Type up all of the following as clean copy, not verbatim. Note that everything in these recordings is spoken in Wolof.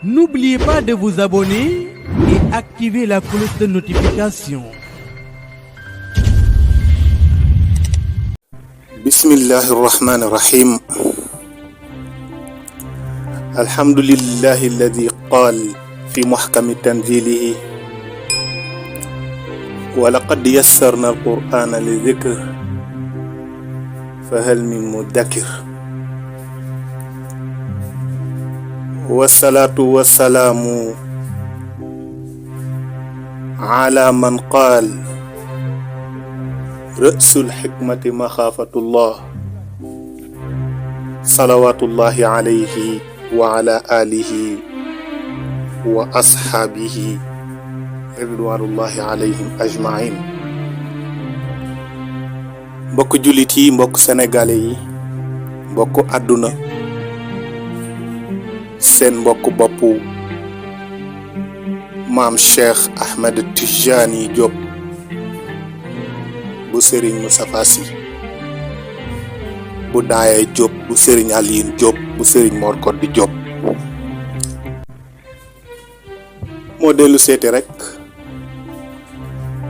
N'oubliez pas de vous abonner et activer la cloche de notification. Bismillahi rahmani rahim. Alhamdulillahi alladhi qala fi muhkami tanzilihi wa laqad yassarna al-Qur'ana lidhikr fahal min mudakkir. Wassalatu wassalamu ala man qala ra'sul hikmati makhafatullah salawatullahi alayhi wa ala alihi wa ashabihi ridwanullahi alayhim ajma'in. Mbokk jullit yi, mbokk sénégalais yi, mbokk àdduna, seen mbokk boppu maam Cheikh Ahmed Tijani Diop bu Serigne Moustapha Sy, bu Daaye Diop bu Serigne Aliou Diop bu Serigne Mor Koddi Diop moo dellu seeti rek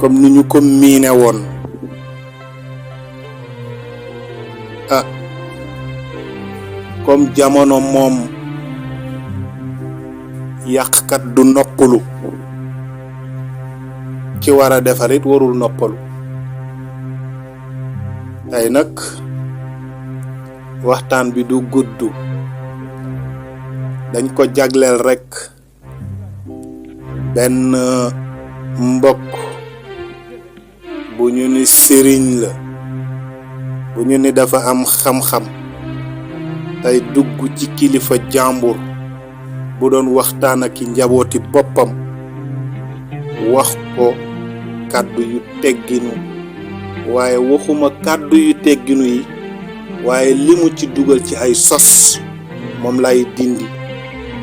comme ni ñu ko miine woon comme jamono moom yàqkat du noppalu, ki war a defar it warul noppalu. tey nag waxtaan bi du gudd, dañ ko jagleel rekk benn mbokk bu ñu ni sëriñ la, bu ñu ni dafa am xam-xam, tey dugg ci kilifa jàmbur bu doon waxtaan ak i njabooti boppam, wax ko kàddu yu tegginu, waaye waxuma kàddu yu tegginu yi, waaye li mu ci dugal ci ay sos moom lay dindi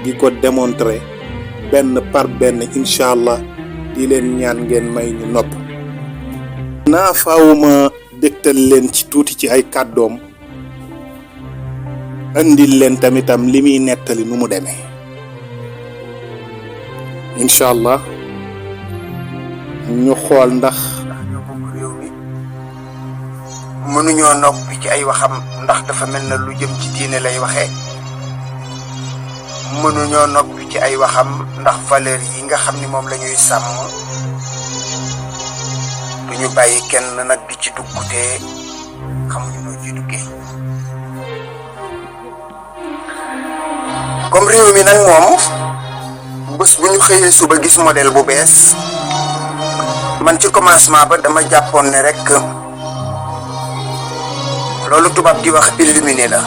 di ko démontrer benn par benn, incha allah di leen ñaan ngeen may ñu nopp. naa faawuma dégtal leen ci tuuti ci ay kàddoom, andil leen tamitam li muy nettali nu mu demee. incha allah ñu xool ndax ñoo bokk réew mi, mënuñoo noppi ci ay waxam ndax dafa mel na lu jëm ci diine lay waxee. mënuñoo noppi ci ay waxam ndax valeur yi nga xam ni moom la ñuy sàmm duñu bàyyi kenn nag di ci duggutee xamuñu noo ci duggee. comme réew mi nag moom bés bu ñu xëyee suba gis modèle bu bees, man ci commencement ba dama jàppoon ne rek loolu tubaab di wax illuminé la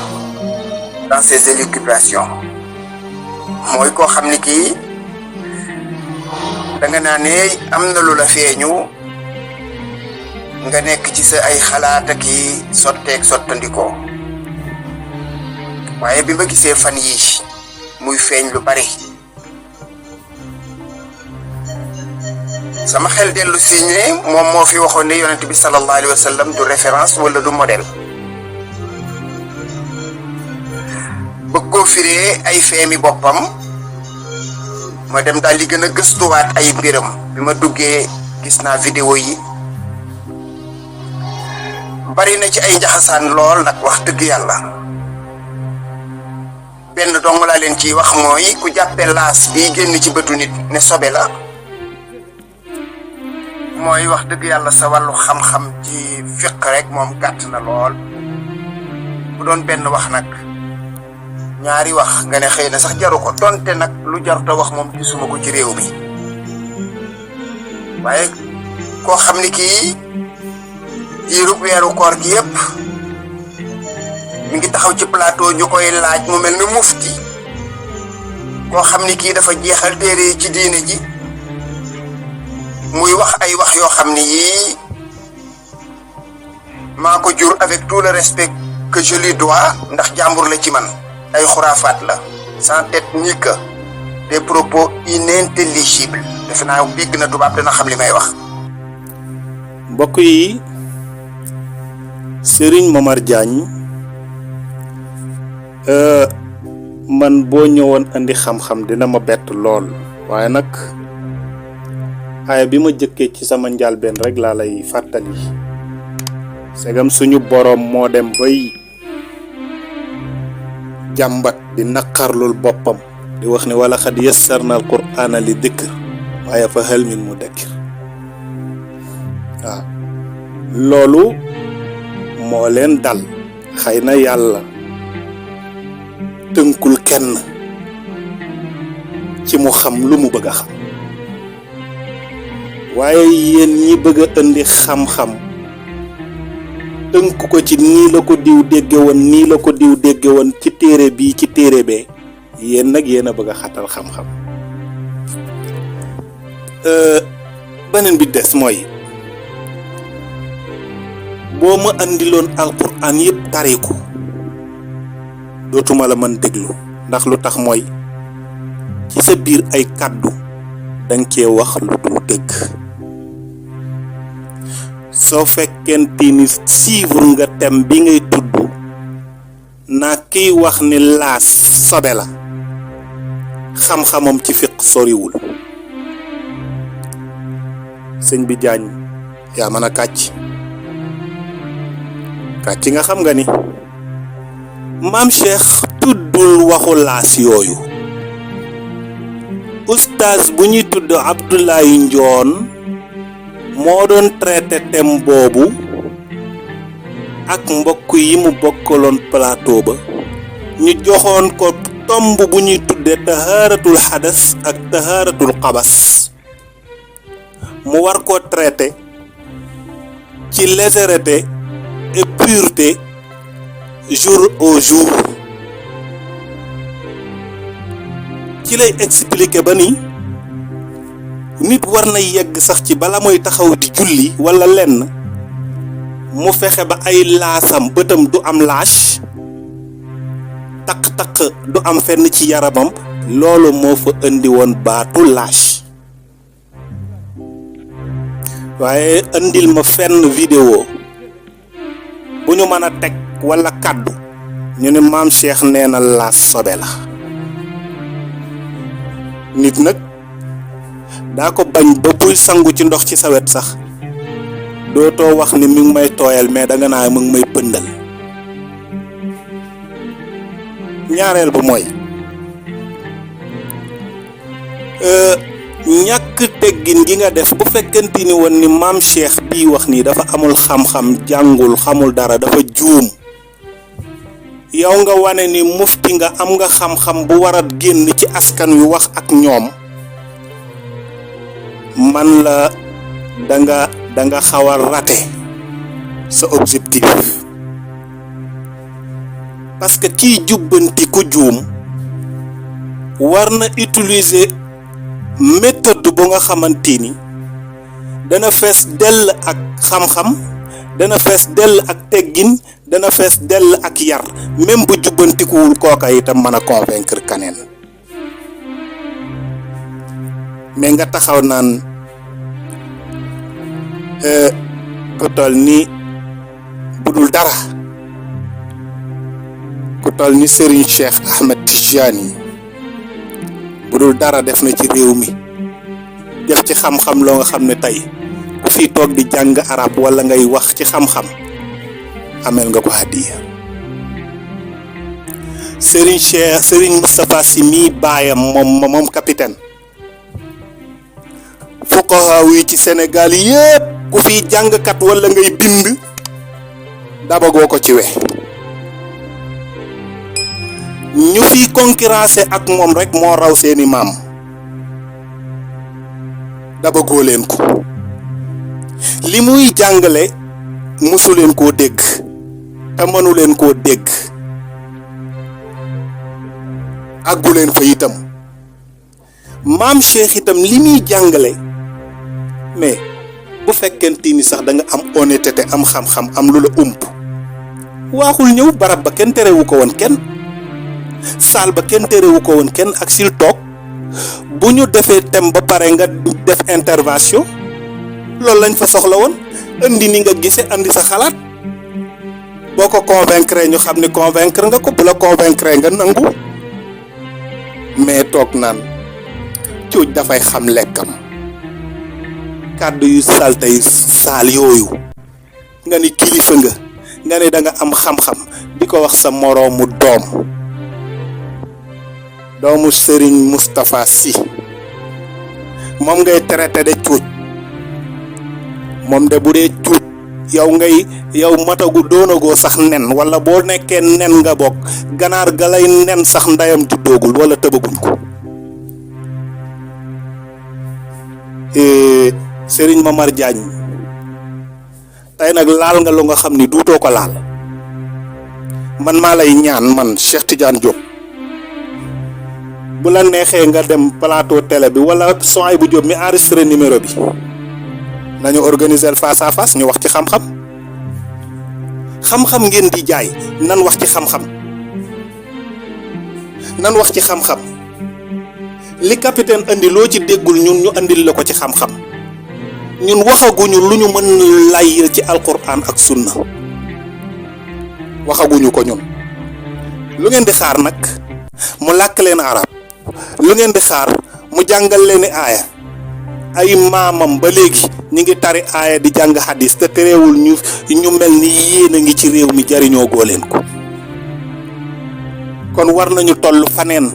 dans ses élucubrations. mooy koo xam ni kii danga naa ne am na lu la feeñu, nga nekk ci sa ay xalaat ak i sotteeg sottandikoo. waaye bi ma gisee fan yii muy feeñ lu bari, sama xel dellu si ne moom moo fi waxoon ne yonent bi sallallahu alayhi wa sallam du référence wala du modèle. bëgg koo firee ay feemi boppam, ma dem daal di gën a gëstuwaat ay mbiram. bi ma duggee gis naa vidéo yi bari na ci ay njaxasaan lool nag, wax dëgg yàlla. benn dong laa leen ciy wax mooy ku jàppee laas bi génn ci bëtu nit ne sobe la, mooy wax dëgg yàlla sa wàllu xam-xam ci fiq rek moom gàtt na lool. bu doon benn wax nag, ñaari wax nga ne xëy na sax jaru ko, donte nag lu jaruta wax moom gisuma ko ci réew mi. waaye koo xam ni kii diirub weeru koor gi yépp mi ngi taxaw ci plateau ñu koy laaj mu mel ni mufti, koo xam ni kii dafa jeexal téere yi ci diine ji, muy wax ay wax yoo xam ni yii maa ko jur avec tout le respect que je lui dois, ndax jàmbur la ci man. ay xuraafaat la, sans tête ni queue, des propos inintelligibles. defe naa dégg na tubaab dana xam li may wax. mbokk yi, Serigne Momar Diagne man boo ñëwoon andi xam-xam dina ma bett lool waaye nag aaya bi ma jëkkee ci sama njàlbeen rek laa lay fàttali segam suñu boroom moo dem bay jàmbat di naqarlul boppam di wax ni wala xad yassarna al qur'ana li dikr waaye fa hal min mudakkir waaw loolu moo leen dal xëy na yàlla tënkul kenn ci mu xam lu mu bëgg a xam waaye yéen ñi bëgg a indi xam-xam tënk ko ci nii la ko diw dégge woon nii la ko diw dégge woon ci téere bii ci téere bee yéen nag yéen a bëgg a xatal xam-xam beneen bi des mooy boo ma andiloon alquran yëpp tariku dootuma la mën déglu ndax lu tax mooy ci sa biir ay kàddu danga cee wax lu dul dëgg soo fekkente ni suivre nga thème bi ngay tudd naa kiy wax ni laas sobe la xam-xamam ci fiq soriwul sëñ bi jaañ yaa mën a kàcc nga xam nga ni maam Cheikh tuddul waxu laas yooyu oustaz bu ñuy tudd Abdoulaye Njoon moo doon traité thème boobu ak mbokk yi mu bokkaloon plateau ba ñu joxoon ko tomb bu ñuy tudde tahaaratul xadas ak tahaaratul xabas mu war ko traité ci légèreté et pureté jour au jour ci lay expliquer ba ni nit war na yegg sax ci bala mooy taxaw di julli wala lenn mu fexe ba ay laasam bëtam du am lâche taq-taq du am fenn ci yaramam loolu moo fa indi woon baatu lâche waaye indil ma fenn vidéo bu ñu mën a teg wala kàddu ñu ne maam Cheikh nee na laas sobe la nit nag daa ko bañ ba buy sangu ci ndox ci sawet sax dootoo wax ni mi ngi may tooyal mais danga naa mu ngi may pëndal ñaareel ba mooy ñàkk teggin gi nga def bu fekkente ni woon ni maam Cheikh bii wax nii dafa amul xam-xam jàngul xamul dara dafa juum yow nga wane ni mufti nga am nga xam-xam bu war a génn ci askan wi wax ak ñoom man la danga xaw a raté sa objectif parce que kiy jubbanti ku juum war na utiliser méthode bu nga xamante ni dana fees dell ak xam-xam dana fees dell ak teggin dana fees dell ak yar même bu jubbantikuwul kooka itam mën a convaincre kaneen mais nga taxaw naan ku toll ni budul dara ku toll ni Serigne Cheikh Ahmed Tijani budul dara def na ci réew mi def ci xam-xam loo nga xam ne tey ku fi toog di jàng arab wala ngay wax ci xam-xam amel nga ko hadiya Serigne Moustapha Sy mii baayam moom capitaine fuqaha yi ci Sénégal yépp ku fi jàngkat wala ngay bind dabagoo ko ci we ñu fi concurrencé ak moom rek moo raw seeni maam dabagoo leen ko li muy jàngale musu leen koo dégg te mënu leen koo dégg àggu leen fa itam maam Cheikh itam li muy jàngale mais bu fekkente ni sax da nga am honnêteté am xam-xam am lu la ump waaxul ñëw barab ba kenn terewu ko woon kenn saal ba kenn terewu ko woon kenn ak sil toog bu ñu defee thème ba pare nga def intervention loolu lañ fa soxla woon indi ni nga gisee andi sa xalaat boo ko convaincre ñu xam ne convaincre nga ko bu la convaincre nga nangu mais toog naan cuuj dafay xam lekkam. kàddu yu salte yu saal yooyu nga ni kilifa nga ne da nga am xam-xam di ko wax sa moroomu doomu Serigne Moustapha Sy moom ngay traité de cuuj. moom de bu dee cuuj yow matagu doonagoo sax nen wala boo nekkee nen nga bokk ganaar ga lay nen sax ndayam juddoogul wala tëbaguñ ko. Serigne Momar Diagne tey nag laal nga lu nga xam ni duutoo ko laal. man maa lay ñaan man Cheikh Tidiane Diop bu la neexee nga dem plateau télé bi wala Sohaibou bu Diop mi enregistré numéro bi nañu organiser face à face ñu wax ci xam-xam ngeen di jaay nan wax ci xam-xam li capitaine andi loo ci déggul ñun ñu andil la ko ci xam-xam ñun waxaguñu lu ñu mën lay ci alquran ak sunna waxaguñu ko ñun. lu ngeen di xaar nag mu làkk leen arab lu ngeen di xaar mu jàngal leen aaya ay maamam ba léegi ñi ngi tari aaya di jàng hadis te terewul ñu mel ni yéen a ngi ci réew mi jariñoo goo leen ko. kon war nañu toll faneen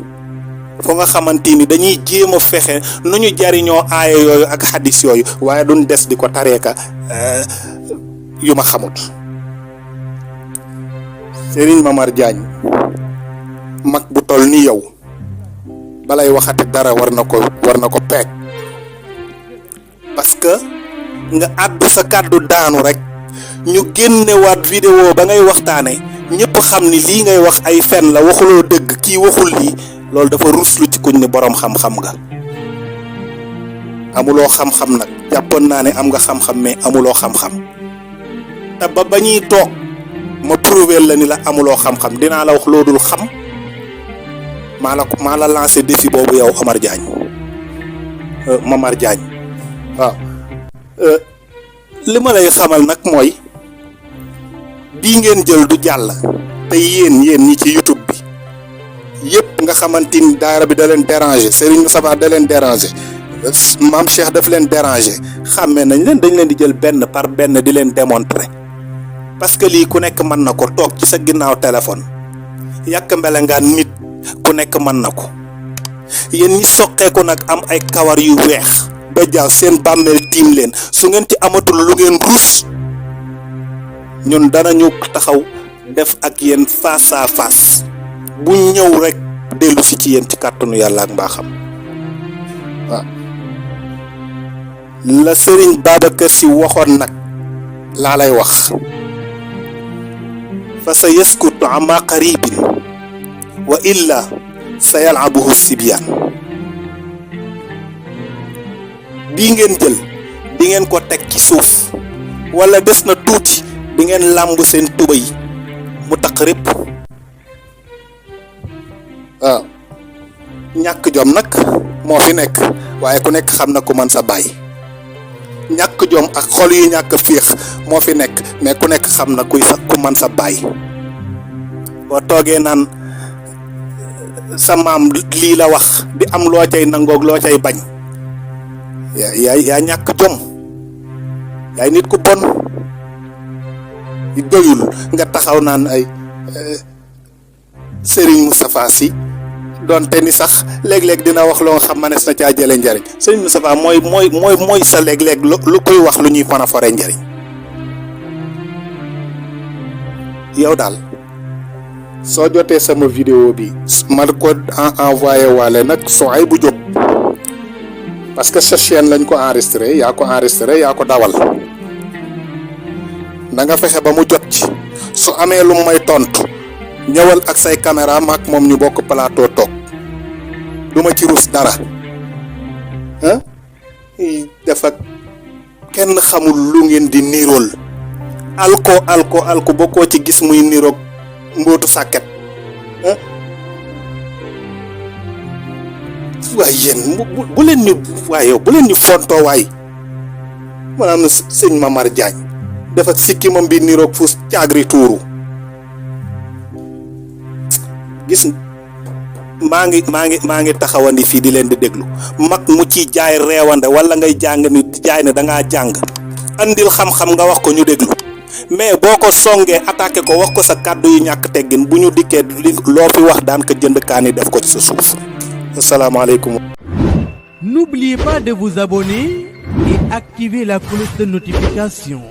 foo nga xamante ni dañuy jéem a fexe nu ñu jariñoo aaya yooyu ak hadis yooyu waaye duñ des di ko tareeka yu ma xamut. Serigne Momar Diagne mag bu toll ni yow balay waxati dara war na ko peeg parce que nga àddu sa kàddu daanu rek ñu génnewaat vidéo ba ngay waxtaane ñëpp xam ni lii ngay wax ay fen la waxuloo dëgg kii waxul lii loolu dafa ruslu ci kuñ ni boroom xam-xam nga. amuloo xam-xam nag jàppoon naa ne am nga xam-xam mais amuloo xam-xam te ba ñuy toog ma prouver la ni la amuloo xam-xam dinaa la wax loo dul xam maa la lancé défi boobu yow Momar Diagne waaw. li ma lay xamal nag mooy bii ngeen jël du jàll te yéen ñi ci YouTube bi yëpp nga xamante ni daara bi da leen déranger Serigne Moustapha da leen déranger Mame Cheikh daf leen déranger xàmmee nañ leen dañ leen di jël benn par benn di leen démontrer. parce que lii ku nekk mën na ko toog ci sa ginnaaw téléphone yàq mbelengaan nit ku nekk mën na ko yéen ñi soqeeku nag am ay kawar yu weex ba jaaw seen bàmmeel tiim leen su ngeen ci amatul lu ngeen rus ñun danañu taxaw def ak yéen face à face bu ñëw rek dellu si ci yéen ci kàttanu yàlla ak mbaaxam waaw. la Serigne Babacar Sy waxoon nag laa lay wax. fa sa yaskutu ama qaribin wa illa sa yalabuhu sibyaan bii ngeen jël di ngeen ko teg ci suuf wala des na tuuti di ngeen làmb seen tubay mu taq répp waaw. ñàkk jom nag moo fi nekk waaye ku nekk xam na ku man sa baay ñàkk jom ak xol yu ñàkk féex moo fi nekk mais ku nekk xam na ku man sa baay boo toogee naan sa maam lii la wax di am loo cay nangoog loo cay bañ yaa ñàkk jom yaay nit ku bon doyul nga taxaw naan ay Serigne Moustapha Sy doonte ni sax léeg-léeg dina wax loo xam manes na caa jële njariñ Serigne Moustapha mooy sa léeg-léeg lu koy wax lu ñuy mën a fore njariñ yow daal soo jotee sama vidéo bi ma ko envoyé waale nag Sohaibou Diop parce que sa chaîne lañ ko enregistré yaa ko dawal na nga fexe ba mu jot ci su amee lu may tontu ñëwal ak say caméra maak moom ñu bokk plateau toog duma ci rus dara dafa kenn xamul lu ngeen di nirool alko bokkoo ci gis muy niroog mbootu sàkket waaye yéen bu leen ñu fontoo waay maanaam sëñ Momar Diagne dafa sikki moom bi niroog fu caagri tuuru gis maa ngi taxawandi fii di leen di déglu mag mu ci jaay reewande wala ngay jàng ni jaay ne da ngaa jàng andil xam-xam nga wax ko ñu déglu mais boo ko songee attaqué ko wax ko sa kàddu yu ñàkk teggin bu ñu dikkee loo fi wax daan ko jënd kaani def ko ci sa suuf asalaamaaleykum. N'oubliez pas de vous abonner et activer la cloche de notification.